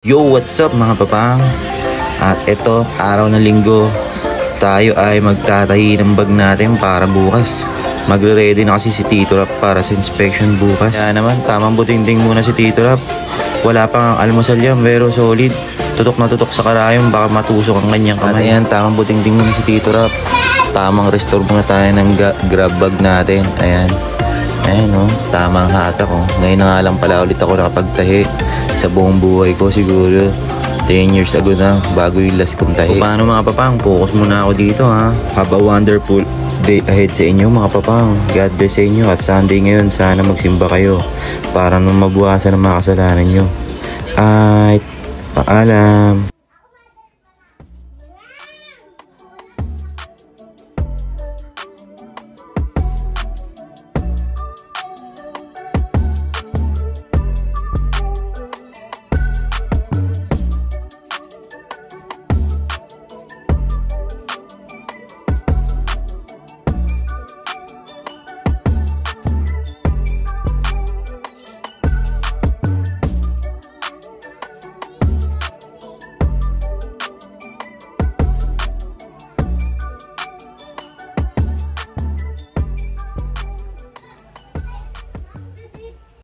Yo, what's up mga papang? At ito, araw ng linggo, tayo ay magtatahi ng bag natin para bukas. Magre-ready na kasi si Tito Rap para sa inspection bukas. Kaya naman, tamang butinding muna si Tito Rap. Wala pang ang almusal yan, pero solid. Tutok na tutok sa karayong, baka matusok ang kanyang kamay. Ayan, tamang butinding muna si Tito Rap. Tamang restore muna tayo ng grab bag natin. Ayan. Ayan o, tamang hatak o. Ngayon na nga lang pala ulit ako nakapagtahi sa buong buhay ko, siguro 10 years ago na, bago yung last kong tahi. Paano mga papang, focus muna ako dito ha. Have a wonderful day ahead sa inyo mga papang. God bless sa inyo. At Sunday ngayon, sana magsimba kayo para nung mabuwasan ang mga kasalanan nyo. At paalam.